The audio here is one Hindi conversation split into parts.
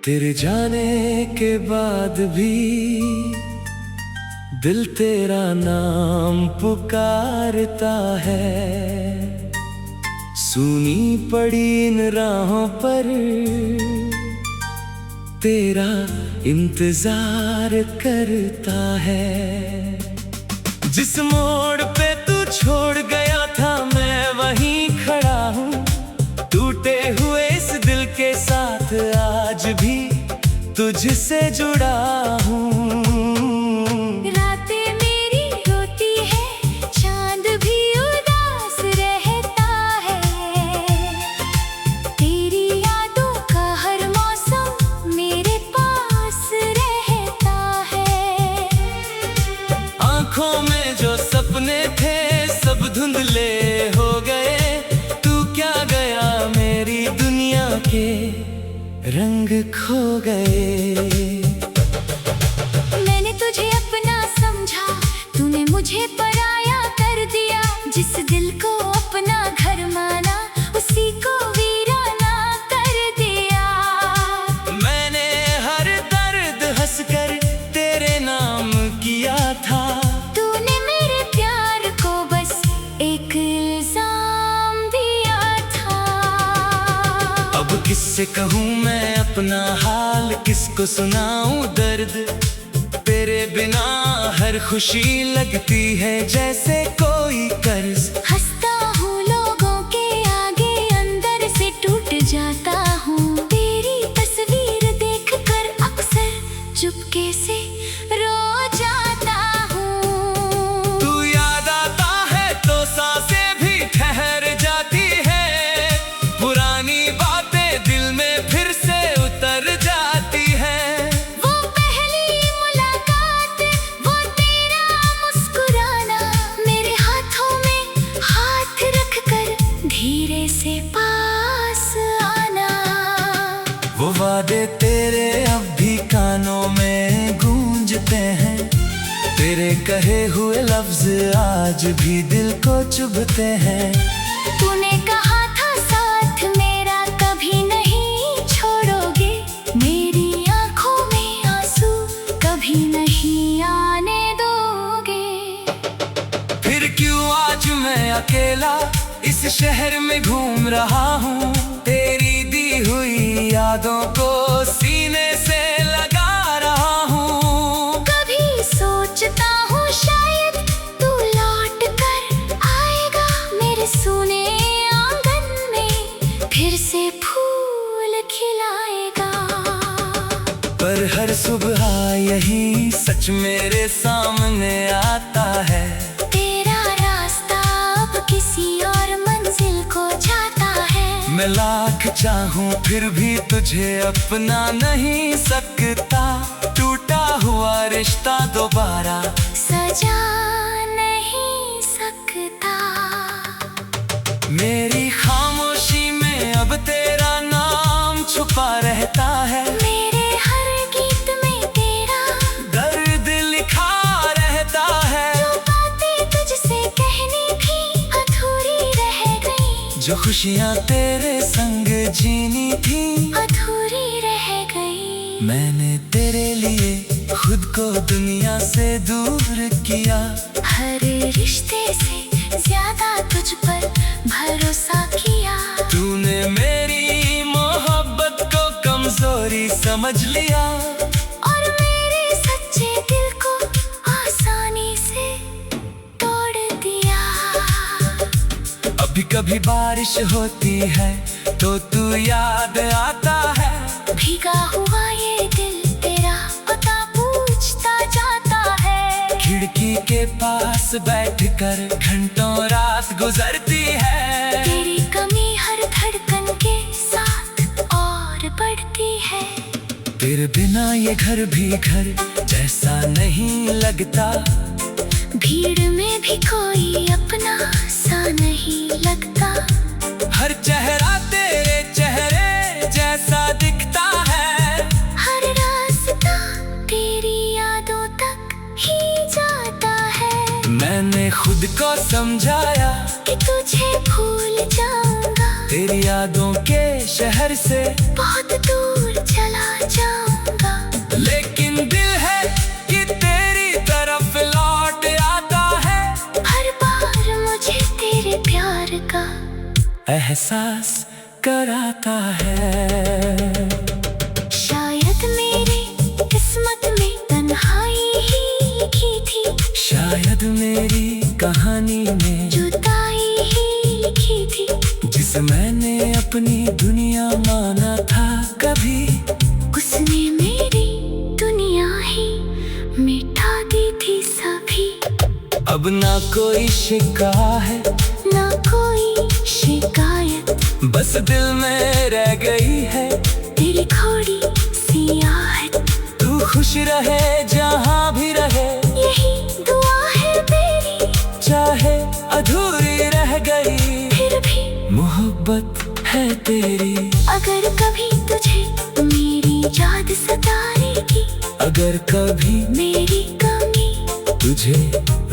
तेरे जाने के बाद भी दिल तेरा नाम पुकारता है। सुनी पड़ी इन राहों पर तेरा इंतजार करता है। जिस मोड़ पे तू छोड़ गया था मैं वहीं खड़ा हूँ, टूटे हुए इस दिल के साथ आज भी तुझसे जुड़ा हूँ। रातें मेरी रोती है, चांद भी उदास रहता है। तेरी यादों का हर मौसम मेरे पास रहता है। आँखों में जो सपने थे सब धुंधले हो गए, तू क्या गया मेरी दुनिया के रंग खो गए। मैंने तुझे अपना समझा, तूने मुझे पराया कर दिया। जिस दिल को अपना घर माना उसी को वीराना कर दिया। मैंने हर दर्द हंसकर तेरे नाम किया था, तूने मेरे प्यार को बस एक इल्जाम दिया था। अब किससे कहूँ मैं अपना हाल, किसको सुनाऊं दर्द। तेरे बिना हर खुशी लगती है जैसे कोई कर्ज। हंसता हूँ लोगों के आगे, अंदर से टूट जाता हूँ। तेरी तस्वीर देखकर अक्सर चुपके से रो जाता हूँ। तू याद आता है तो सांसें भी ठहर जाती है, पुरानी बातें दिल में फिर से उतर जाती है। वो पहली मुलाकात, वो तेरा मुस्कुराना, मेरे हाथों में हाथ रखकर धीरे से पास आना। वो वादे तेरे अब भी कानों में गूंजते हैं, तेरे कहे हुए लफ्ज आज भी दिल को चुभते हैं। तूने कहा था साथ मेरा कभी नहीं छोड़ोगे, मेरी आंखों में आंसू कभी नहीं आने दोगे। फिर क्यों आज मैं अकेला इस शहर में घूम रहा हूँ, तेरी दी हुई यादों को सीने से लगा रहा हूँ। कभी सोचता हूँ शायद तू लौट कर आएगा मेरे सूने आंगन में, फिर से फूल खिलाएगा। पर हर सुबह यही सच मेरे सामने आता है। तेरा रास्ता अब किसी और मंजिल को जाता है। मैं लाख चाहूं फिर भी तुझे अपना नहीं सकता, टूटा हुआ रिश्ता दोबारा सजा नहीं सकता। मेरी खामोशी में अब तेरा नाम छुपा रहता है। मेरे हर गीत में तेरा दर्द लिखा रहता है। जो बातें तुझसे कहनी थी अधूरी रह गई, जो खुशियाँ तेरे संग जीनी थी अधूरी रह गई। मैंने तेरे लिए खुद को दुनिया से दूर किया। हर रिश्ते से ज्यादा तुझ पर भरोसा किया। तूने मेरी मोहब्बत को कमजोरी समझ लिया, और मेरे सच्चे दिल को आसानी से तोड़ दिया। अभी कभी बारिश होती है तो तू याद आता है। भीगा हुआ ये दिल तेरा पता पूछता जाता है। खिड़की के पास बैठकर घंटों रात गुजरती है। तेरी कमी हर धड़कन के साथ और बढ़ती है। तेरे बिना ये घर भी घर जैसा नहीं लगता, भीड़ में भी कोई अपना सा नहीं लगता। हर चेहरा तेरे चेहरे जैसा दिखता है। हर रास्ता तेरी यादों तक ही जाता है। मैंने खुद को समझाया कि तुझे भूल जाऊंगा, तेरी यादों के शहर से बहुत दूर चला जाऊंगा, लेकिन दिल है कि तेरी तरफ लौट आता है। हर बार मुझे तेरे प्यार का एहसास कराता है। शायद मेरी किस्मत में तन्हाई ही लिखी थी, शायद मेरी कहानी में जुदाई ही लिखी थी। जिसे मैंने अपनी दुनिया माना था, कभी उसने मेरी दुनिया ही मिटा दी थी सभी। अब ना कोई शिकायत, ना कोई शिकायत, बस दिल में रह गई है तेरी थोड़ी सी आहट। तू खुश रहे जहाँ भी रहे, यही दुआ है मेरी, चाहे अधूरी रह गई फिर भी मोहब्बत है तेरी। अगर कभी तुझे मेरी याद सताएगी, अगर कभी मेरी कमी तुझे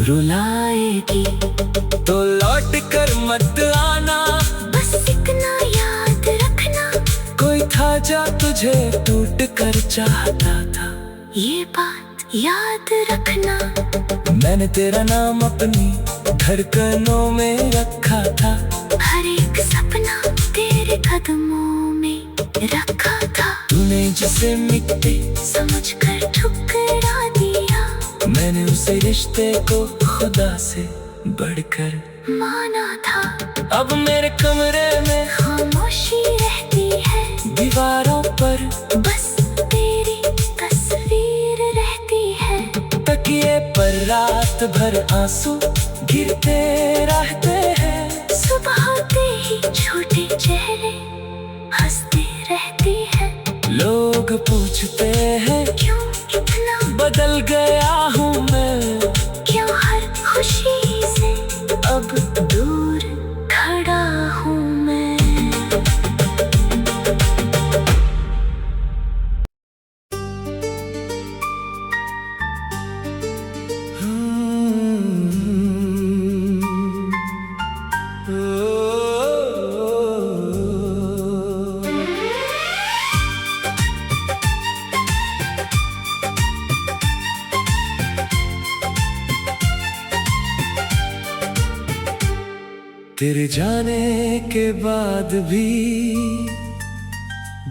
रुलाएगी, तो लौट कर मत आना। बस इतना याद रखना, कोई था जो तुझे टूट कर चाहता था। ये बात याद रखना। मैंने तेरा नाम अपनी धड़कनों में रखा था, हर एक सपना तेरे कदमों में रखा था। तूने जिसे मिट्टी समझकर ठुकरा दिया, मैंने उसे रिश्ते को खुदा से बढ़कर माना था। अब मेरे कमरे में खामोशी रहती है, दीवारों पर बस तेरी तस्वीर रहती है। तकिए पर रात भर आंसू गिरते रहते हैं। सुबह होते ही छोटे चेहरे हंसते रहते हैं। लोग पूछते हैं क्यों इतना बदल गया हूँ मैं, क्यों हर खुशी से अब दूर खड़ा हूँ मैं। तेरे जाने के बाद भी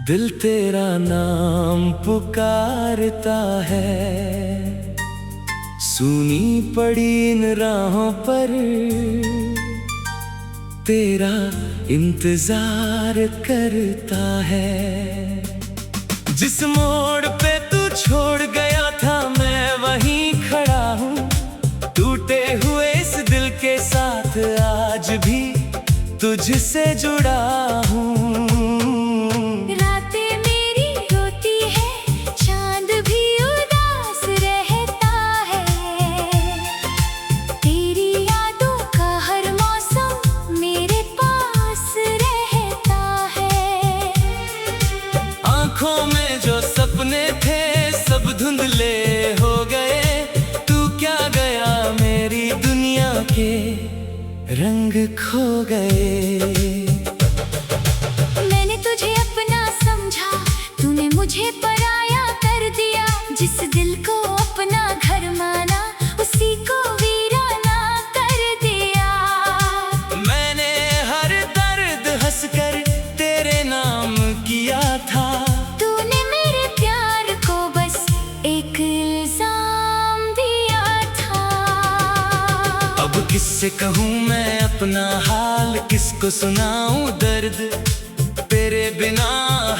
दिल तेरा नाम पुकारता है। सुनी पड़ी इन राहों पर तेरा इंतजार करता है। जिस मोड़ पे तू छोड़ गया था, मैं वहीं खड़ा हूँ टूटे हुए इस दिल के साथ। आज भी तुझसे जुड़ा हूँ। रातें मेरी रोती है, चांद भी उदास रहता है। तेरी यादों का हर मौसम मेरे पास रहता है। आँखों में जो सपने थे सब धुंधले हो गए। तू क्या गया मेरी दुनिया के रंग खो गए। मैंने तुझे अपना समझा, तूने मुझे पराया कर दिया। जिस दिल को अपना घर माना, उसी को वीराना कर दिया। मैंने हर दर्द हंसकर तेरे नाम किया था। तूने मेरे प्यार को बस एक इल्जाम दिया था। अब किससे कहूँ मैं अपना हाल, किसको सुनाऊं दर्द। तेरे बिना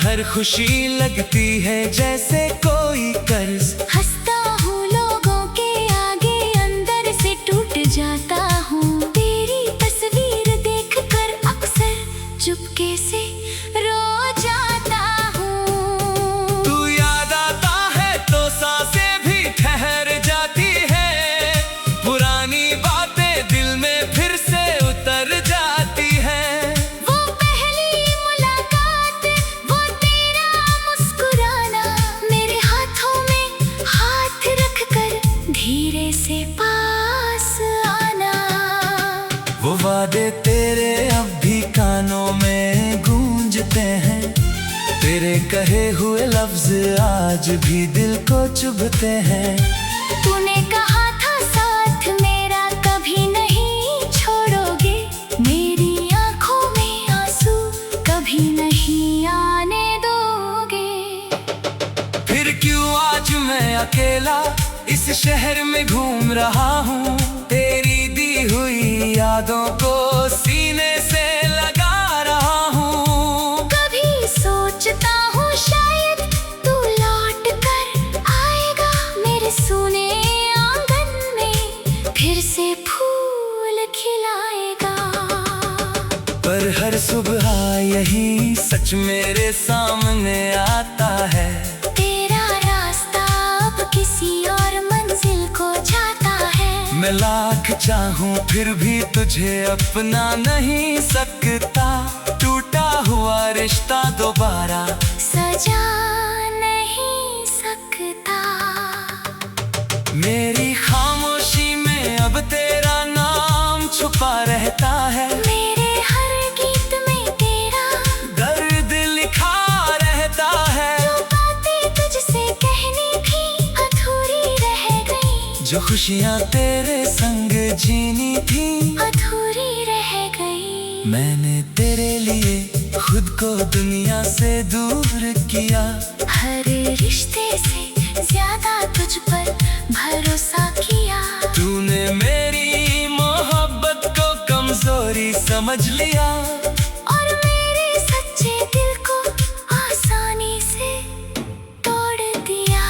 हर खुशी लगती है जैसे कोई कर्ज। हंसता हूँ लोगों के आगे, अंदर से टूट जाता हूँ। तेरी तस्वीर देखकर अक्सर चुपके से रो जाता हूँ। तू याद आता है तो सांसें भी ठहर जाती है। पुरानी बातें दिल में फिर से उतर जाती है। वो पहली मुलाकात, वो तेरा मुस्कुराना, मेरे हाथों में हाथ रखकर धीरे से पास आना। वो वादे तेरे अब भी कानों में तेरे कहे हुए लफ्ज आज भी दिल को चुभते हैं। तूने कहा था साथ मेरा कभी नहीं छोड़ोगे, मेरी आंखों में आंसू कभी नहीं आने दोगे। फिर क्यों आज मैं अकेला इस शहर में घूम रहा हूँ, तेरी दी हुई यादों को सीने से लगा रहा हूँ। कभी सोचता हूँ शायद तू लौट कर आएगा मेरे सूने आंगन में, फिर से फूल खिलाएगा। पर हर सुबह यही सच मेरे सामने आता है, तेरा रास्ता अब किसी और मंजिल को जाता है। मैं लाख चाहूं फिर भी तुझे अपना नहीं सकता, टूटा हुआ रिश्ता दोबारा सजा नहीं सकता। मेरी खामोशी में अब तेरा नाम छुपा रहता है, मेरे हर गीत में तेरा दर्द लिखा रहता है। जो बातें तुझसे कहनी थी अधूरी रह गई, जो खुशियाँ तेरे संग जीनी थी अधूरी रह गई। मैंने तेरे लिए खुद को दुनिया से दूर किया, हर रिश्ते से ज्यादा तुझ पर भरोसा किया। तूने मेरी मोहब्बत को कमजोरी समझ लिया, और मेरे सच्चे दिल को आसानी से तोड़ दिया।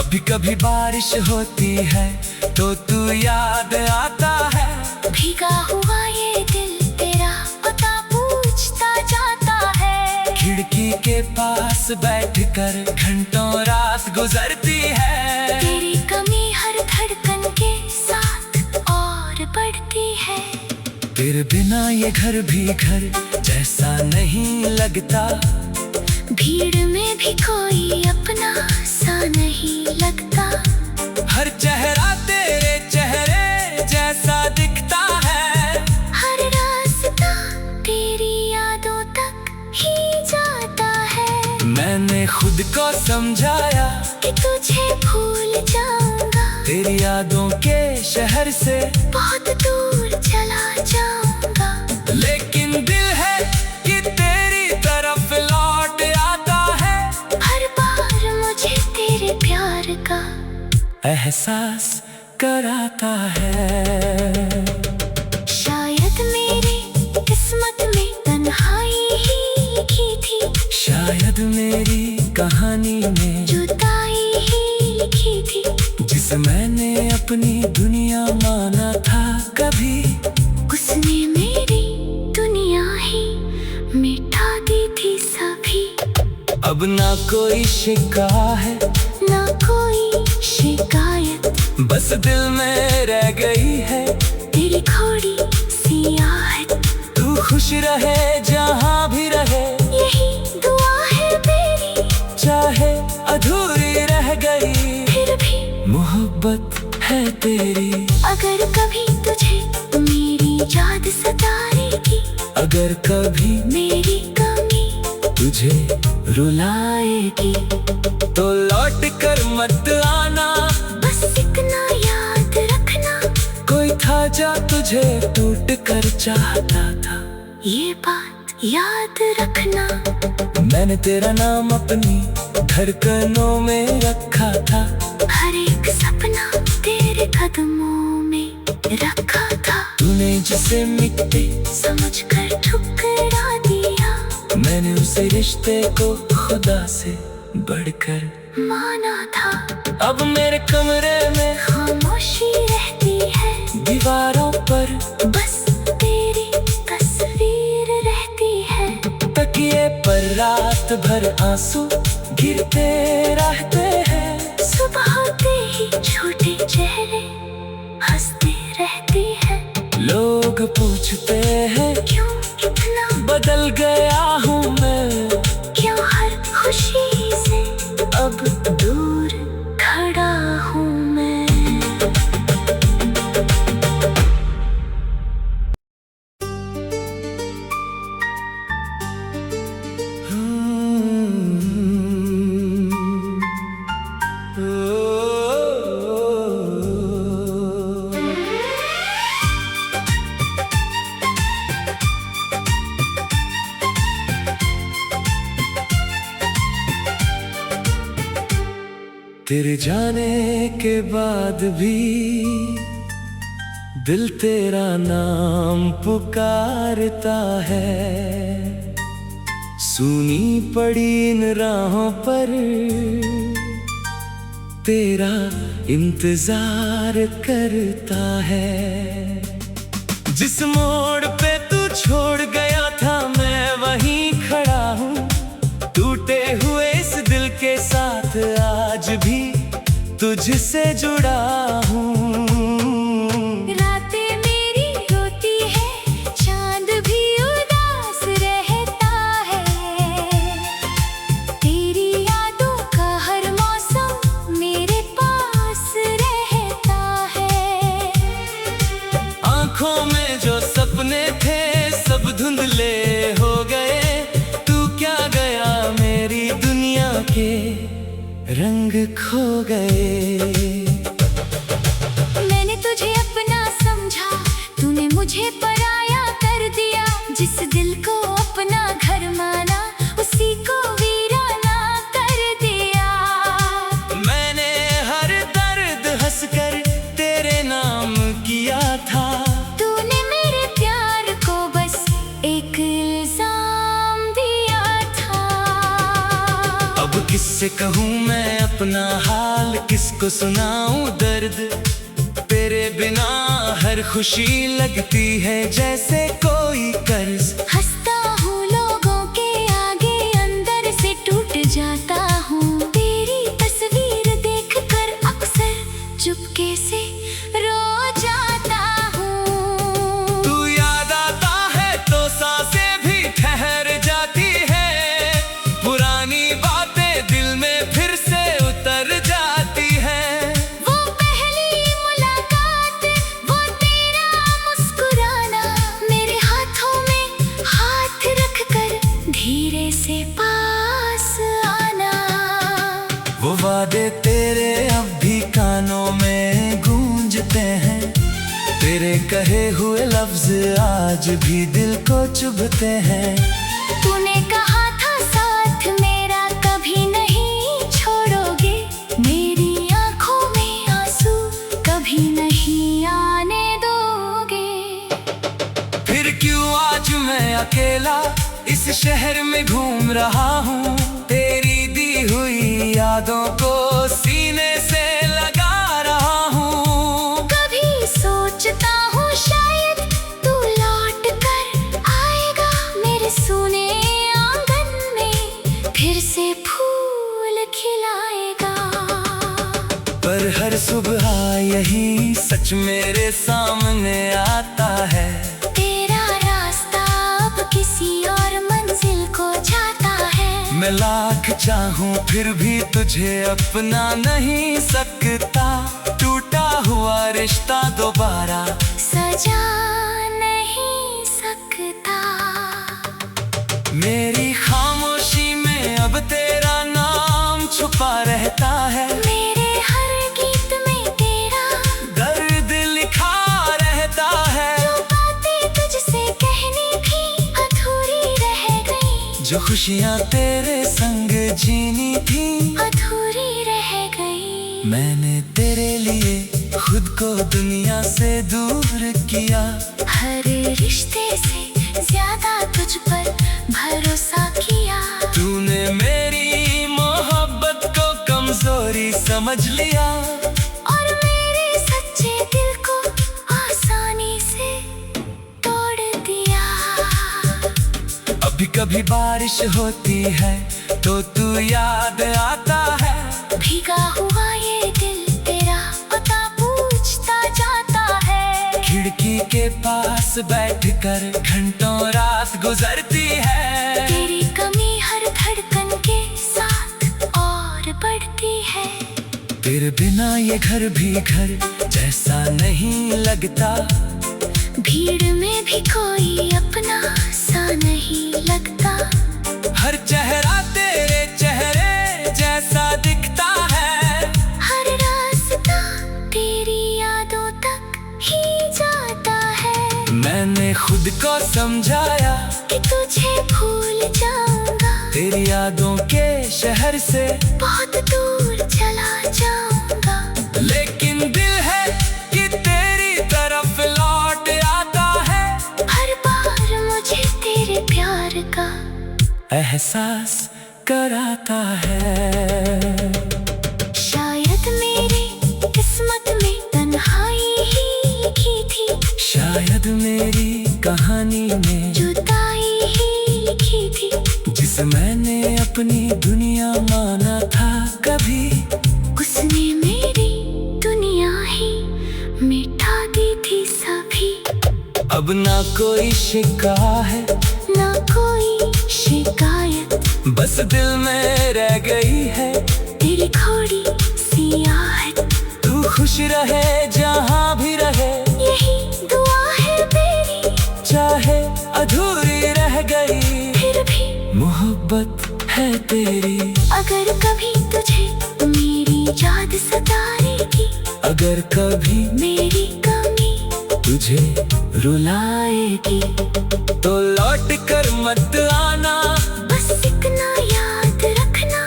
अभी कभी बारिश होती है तो तू याद आता है, भीगा हुआ ये दिल तेरा पता पूछता जाता है। खिड़की के पास बैठकर घंटों रात गुजरती है, तेरी कमी हर धड़कन के साथ और बढ़ती है। तेरे बिना ये घर भी घर जैसा नहीं लगता, भीड़ में भी कोई अपना सा नहीं लगता। हर चेहरा तेरे चेहरे जैसा दिखता है, हर रास्ता तेरी यादों तक ही जाता है। मैंने खुद को समझाया कि तुझे भूल जाऊंगा, तेरी यादों के शहर से बहुत दूर चला जाऊंगा। लेकिन दिल है कि तेरी तरफ लौट आता है, हर बार मुझे तेरे प्यार का एहसास कराता है। शायद मेरी किस्मत में तन्हाई ही लिखी थी, शायद मेरी कहानी में जुदाई ही लिखी थी। जिसे मैंने अपनी दुनिया माना था, कभी उसने मेरी दुनिया ही मिटा दी थी सभी। अब ना कोई शिकायत, ना कोई शिकायत, बस दिल में रह गई है तेरी थोड़ी सी आहट। तू खुश रहे जहाँ भी रहे, यही दुआ है मेरी, चाहे अधूरी रह गई फिर भी मोहब्बत है तेरी। अगर कभी तुझे मेरी याद सताएगी, अगर कभी मेरी कमी तुझे रुलाएगी, तो लौट कर मत आना, बस इतना याद रखना। कोई था जो तुझे टूट कर चाहता था, ये बात याद रखना। मैंने तेरा नाम अपनी धड़कनों में रखा था, हर एक सपना तेरे कदमों में रखा था। तूने जिसे मिट्टी समझ कर ठुकरा दिया, मैंने उसे रिश्ते को खुदा से बढ़कर माना था। अब मेरे कमरे में खामोशी रहती है, दीवारों पर बस तेरी तस्वीर रहती है। तकिए पर रात भर आंसू गिरते रहते हैं, सुबह होते ही छोटे चेहरे हंसते रहते हैं। लोग पूछते हैं क्यों इतना बदल गया हूँ मैं, क्यों हर खुशी से अब दूर खड़ा हूँ मैं। तेरे जाने के बाद भी दिल तेरा नाम पुकारता है। सुनी पड़ी इन राहों पर तेरा इंतजार करता है। जिस मोड़ पे तू छोड़ गया था मैं वहीं खड़ा हूँ, टूटे हुए इस दिल के साथ आज भी तुझसे जुड़ा हूँ। रातें मेरी रोती है, चांद भी उदास रहता है। तेरी यादों का हर मौसम मेरे पास रहता है। आँखों में जो सपने थे सब धुंधले हो गए, तू क्या गया मेरी दुनिया के रंग खो गए। मैंने तुझे अपना समझा, तूने मुझे पराया कर दिया। जिस दिल को अपना घर माना उसी को वीराना कर दिया। मैंने हर दर्द हंसकर तेरे नाम किया था, तूने मेरे प्यार को बस एक इल्जाम दिया था। अब किससे कहूँ मैं अपना हाल, किसको सुनाऊं दर्द। तेरे बिना हर खुशी लगती है जैसे कोई कर्ज। हंसता हूँ लोगों के आगे, अंदर से टूट जाता हूँ। तेरी तस्वीर देखकर अक्सर चुपके से रो जाता हूँ। तू याद आता है तो सांसें भी ठहर जाती है, पुरानी बातें दिल में फिर से उतर जाती है। वो पहली मुलाकात, वो तेरा मुस्कुराना, मेरे हाथों में हाथ रखकर धीरे से पास आना। वो वादे तेरे अब भी कानों में गूंजते हैं, तेरे कहे हुए लफ्ज आज भी दिल को चुभते हैं। तूने कहा था साथ मेरा कभी नहीं छोड़ोगे, मेरी आंखों में आंसू कभी नहीं आने दोगे। फिर क्यों आज मैं अकेला इस शहर में घूम रहा हूँ, तेरी दी हुई यादों को सीने से लगा रहा हूँ। कभी सोचता हूँ शायद तू लौट कर आएगा, मेरे सूने आंगन में फिर से फूल खिलाएगा। पर हर सुबह यही सच मेरे सामने आता है, तेरा रास्ता अब किसी और मंजिल को जाता है। मैं लाख चाहूं फिर भी तुझे अपना नहीं सकता, टूटा हुआ रिश्ता दोबारा सजा नहीं सकता। मेरी खामोशी में अब तेरा नाम छुपा रहता है, मेरे हर गीत में तेरा दर्द लिखा रहता है। जो बातें तुझसे कहनी थी अधूरी रह गई, जो खुशियाँ तेरे संग जीनी थी अधूरी रह गई। मैंने तेरे लिए खुद को दुनिया से दूर किया, हर रिश्ते से ज्यादा तुझ पर भरोसा किया। तूने मेरी मोहब्बत को कमजोरी समझ लिया, और मेरे सच्चे दिल को आसानी से तोड़ दिया। अभी कभी बारिश होती है तो तू याद आता है, भीगा हुआ ये दिल तेरा पता पूछता जाता है। खिड़की के पास बैठकर घंटों रात गुजरती है, तेरी कमी हर धड़कन के साथ और बढ़ती है। तेरे बिना ये घर भी घर जैसा नहीं लगता, भीड़ में भी कोई अपना सा नहीं लगता। हर चेहरा तेरे चेहरे जैसा दिखता है, हर रास्ता तेरी यादों तक ही जाता है। मैंने खुद को समझाया कि तुझे भूल जाऊंगा, तेरी यादों के शहर से बहुत दूर चला जाऊंगा, लेकिन दिल है कि तेरी तरफ लौट आता है। हर बार मुझे तेरे प्यार का एहसास कराता है। शायद मेरी किस्मत में तन्हाई ही लिखी थी, शायद मेरी कहानी में जुदाई ही लिखी थी। जिसे मैंने अपनी दुनिया माना था, कभी उसने मेरी दुनिया ही मिटा दी थी सभी। अब ना कोई शिकायत, ना कोई शिकायत, बस दिल में रह गई है तेरी थोड़ी सी आहट। तू खुश रहे जहाँ भी रहे, यही दुआ है मेरी, चाहे अधूरी रह गई फिर भी मोहब्बत है तेरी। अगर कभी तुझे मेरी याद सताएगी, अगर कभी मेरी कमी तुझे रुलाएगी, तो लौट कर मत आना। बस इतना याद रखना,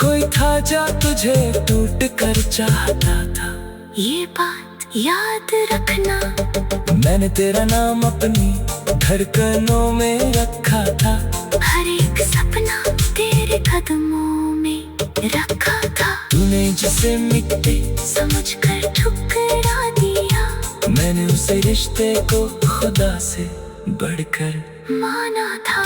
कोई था जो तुझे टूट कर चाहता था। ये बात याद रखना। मैंने तेरा नाम अपनी धड़कनों में रखा था, हर एक सपना तेरे कदमों में रखा था। तूने जिसे मिट्टी समझकर ठुकरा दिया, मैंने उसे रिश्ते को खुदा से बढ़कर माना था।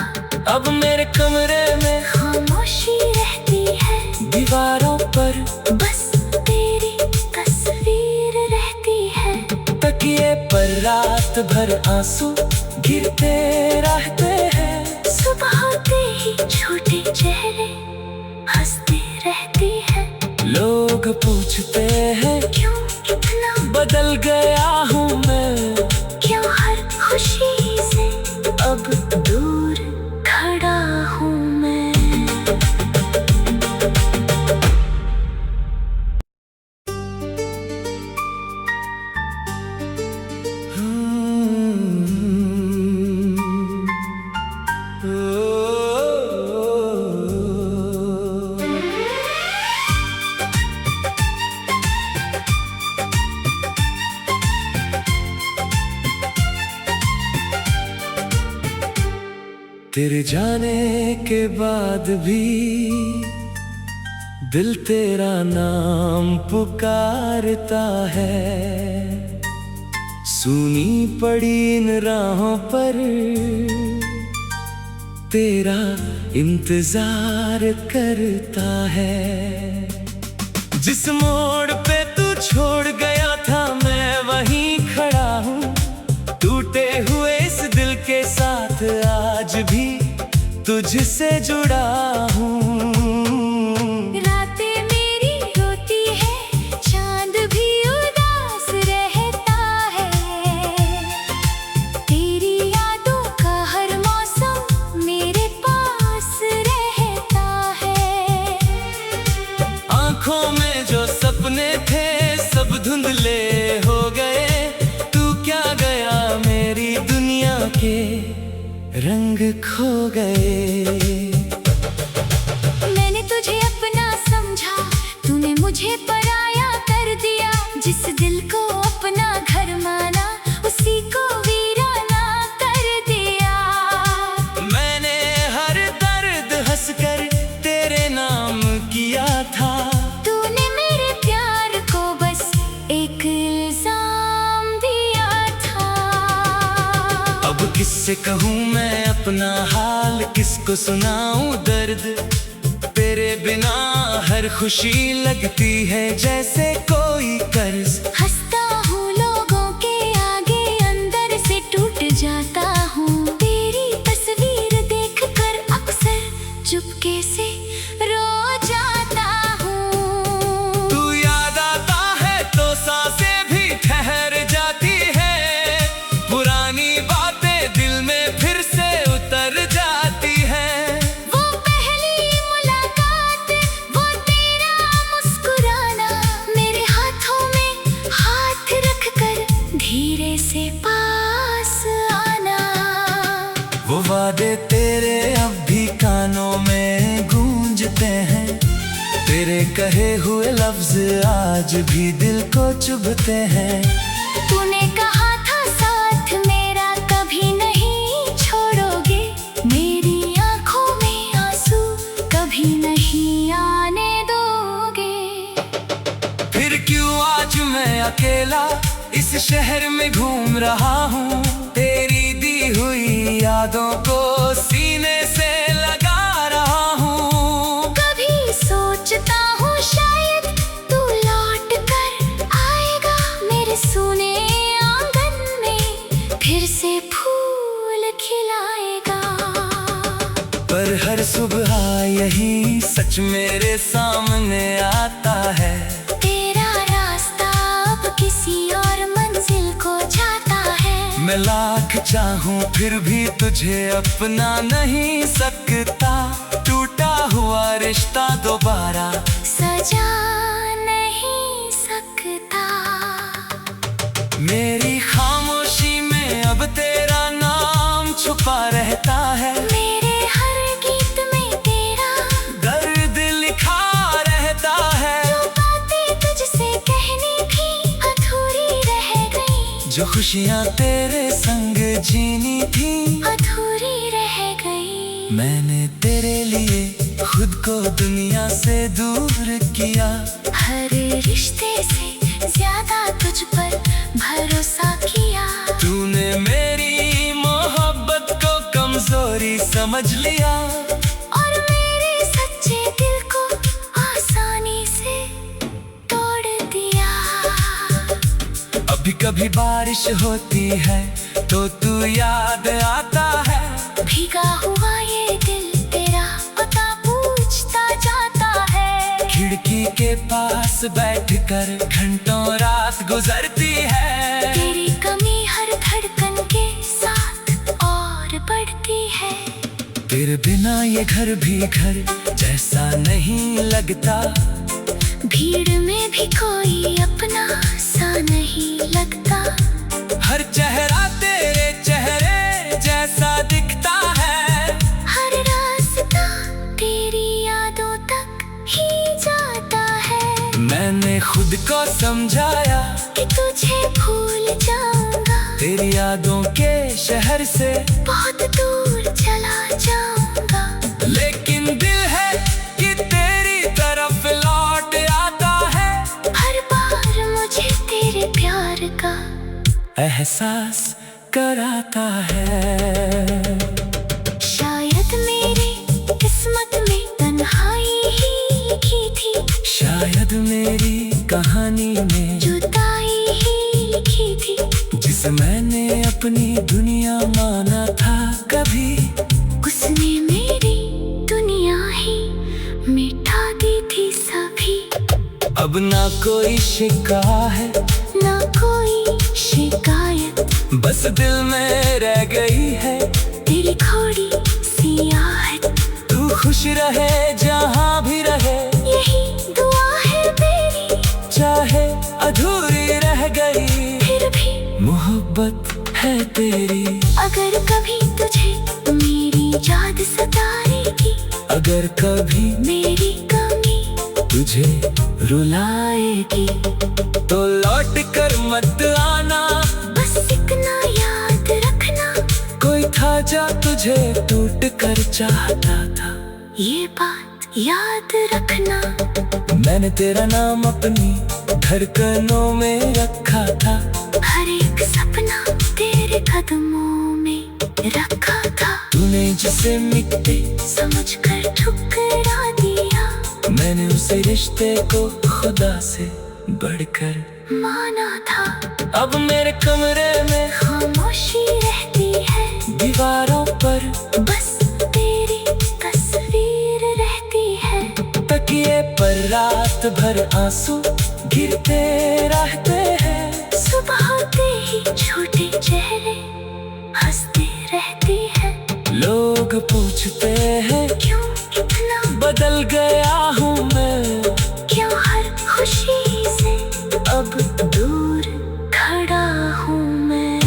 अब मेरे कमरे में खामोशी रहती है, दीवारों पर बस तेरी तस्वीर रहती है। तकिए पर रात भर आंसू गिरते रहते हैं। सुबह होते ही छोटे चेहरे हंसते रहते हैं। लोग पूछते हैं क्यों इतना बदल गया हूँ मैं, क्यों हर खुशी से अब दूर खड़ा हूँ मैं। तेरे जाने के बाद भी दिल तेरा नाम पुकारता है। सुनी पड़ी इन राहों पर तेरा इंतजार करता है। जिस मोड़ पे तू छोड़ गया था, मैं वहीं खड़ा हूँ टूटे हुए इस दिल के साथ। आज भी तुझसे जुड़ा हूँ। रातें मेरी रोती है, चांद भी उदास रहता है। तेरी यादों का हर मौसम मेरे पास रहता है। आँखों में जो सपने थे सब धुंधले हो गए। तू क्या गया मेरी दुनिया के रंग खो गए। मैंने तुझे अपना समझा, तूने मुझे पराया कर दिया। जिस दिल को अपना घर माना, उसी को वीराना कर दिया। मैंने हर दर्द हंसकर तेरे नाम किया था। तूने मेरे प्यार को बस एक इल्जाम दिया था। अब किससे कहूँ मैं अपना हाल, किसको सुनाऊं दर्द। तेरे बिना हर खुशी लगती है जैसे कोई कर्ज। हंसता हूँ लोगों के आगे, अंदर से टूट जाता हूँ। तेरी तस्वीर देखकर अक्सर चुपके से रो जाता हूँ। तू याद आता है तो सांसें भी ठहर जाती है। पुरानी बातें दिल में फिर से उतर जाती है। वो पहली मुलाकात, वो तेरा मुस्कुराना, मेरे हाथों में हाथ रखकर धीरे से पास आना। वो वादे तेरे अब भी कानों में तेरे कहे हुए लफ्ज आज भी दिल को चुभते हैं। तूने कहा था साथ मेरा कभी नहीं छोड़ोगे, मेरी आंखों में आंसू कभी नहीं आने दोगे। फिर क्यों आज मैं अकेला इस शहर में घूम रहा हूँ, तेरी दी हुई यादों को सीने से लगा रहा हूँ। कभी सोचता हूँ शायद तू लौट कर आएगा मेरे सूने आंगन में, फिर से फूल खिलाएगा। पर हर सुबह यही सच मेरे सामने आता है, तेरा रास्ता अब किसी और मंजिल को जाता है। मैं लाख चाहूं फिर भी तुझे अपना नहीं सकता, टूटा हुआ रिश्ता दोबारा सजा नहीं सकता। मेरी खामोशी में अब तेरा नाम छुपा रहता है, मेरे हर गीत में तेरा दर्द लिखा रहता है। जो बातें तुझसे कहनी थी अधूरी रह गई, जो खुशियाँ तेरे संग जीनी थी अधूरी रह गई। मैंने तेरे लिए खुद को दुनिया से दूर किया, हर रिश्ते से ज्यादा तुझ पर भरोसा किया। तूने मेरी मोहब्बत को कमजोरी समझ लिया, और मेरे सच्चे दिल को आसानी से तोड़ दिया। अभी कभी बारिश होती है तो तू याद आता है, भीगा हुआ ये दिल तेरा पता पूछता जाता है। खिड़की के पास बैठकर घंटों रात गुजरती है, तेरी कमी हर धड़कन के साथ और बढ़ती है। तेरे बिना ये घर भी घर जैसा नहीं लगता, भीड़ में भी कोई अपना सा नहीं लगता। हर चेहरा तेरे चेहरे जैसा दिखता है, हर रास्ता तेरी यादों तक ही जाता है। मैंने खुद को समझाया कि तुझे भूल जाऊंगा, तेरी यादों के शहर से बहुत दूर चला जाऊंगा। लेकिन दिल है कि तेरी तरफ लौट आता है, हर बार मुझे तेरे प्यार का एहसास कराता है। शायद मेरी किस्मत में तन्हाई ही लिखी थी, शायद मेरी कहानी में जुदाई ही लिखी थी। जिसे मैंने अपनी दुनिया माना था कभी, उसने मेरी दुनिया ही मिटा दी थी सभी। अब ना कोई शिकायत ना कोई शिकायत, बस दिल में रह गई है तेरी थोड़ी सी आहट। तू खुश रहे जहाँ भी रहे, यही दुआ है मेरी, चाहे अधूरी रह गई फिर भी मोहब्बत है तेरी। अगर कभी तुझे मेरी याद सताएगी, अगर कभी मेरी कमी तुझे रुलाएगी तो लौट कर मत आना, बस इतना याद रखना। कोई था जा तुझे टूट कर चाहता था, ये बात याद रखना। मैंने तेरा नाम अपनी धड़कनों में रखा था, हर एक सपना तेरे कदमों में रखा था। तूने जिसे मिट्टी समझ कर ठुकरा दिया, मैंने उसे रिश्ते को खुदा से बढ़कर माना था। अब मेरे कमरे में खामोशी रहती है, दीवारों पर बस तेरी तस्वीर रहती है। तकिए पर रात भर आंसू गिरते रहते हैं, सुबह होते ही छोटे चेहरे हंसते रहती है। लोग पूछते हैं क्यों इतना बदल गया हूँ मैं, क्यों हर खुशी से अब दूर खड़ा हूँ मैं।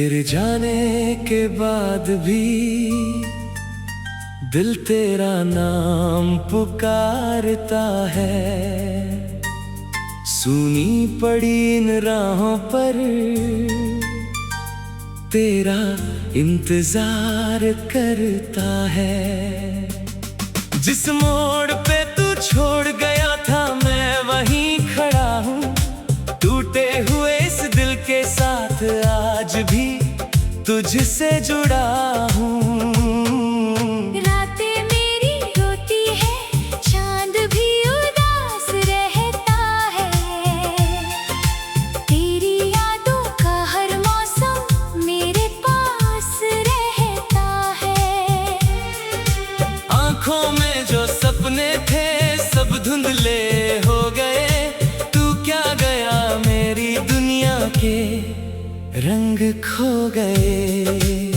तेरे जाने के बाद भी दिल तेरा नाम पुकारता है। सुनी पड़ी इन राहों पर तेरा इंतजार करता है। जिस मोड़ पे तू छोड़ गया था मैं वहीं खड़ा हूँ, टूटे हुए इस दिल के साथ आज भी तुझसे जुड़ा हूँ। रातें मेरी रोती है, चांद भी उदास रहता है। तेरी यादों का हर मौसम मेरे पास रहता है। आँखों में जो सपने थे सब धुंधले हो गए, तू क्या गया मेरी दुनिया के रंग खो गए।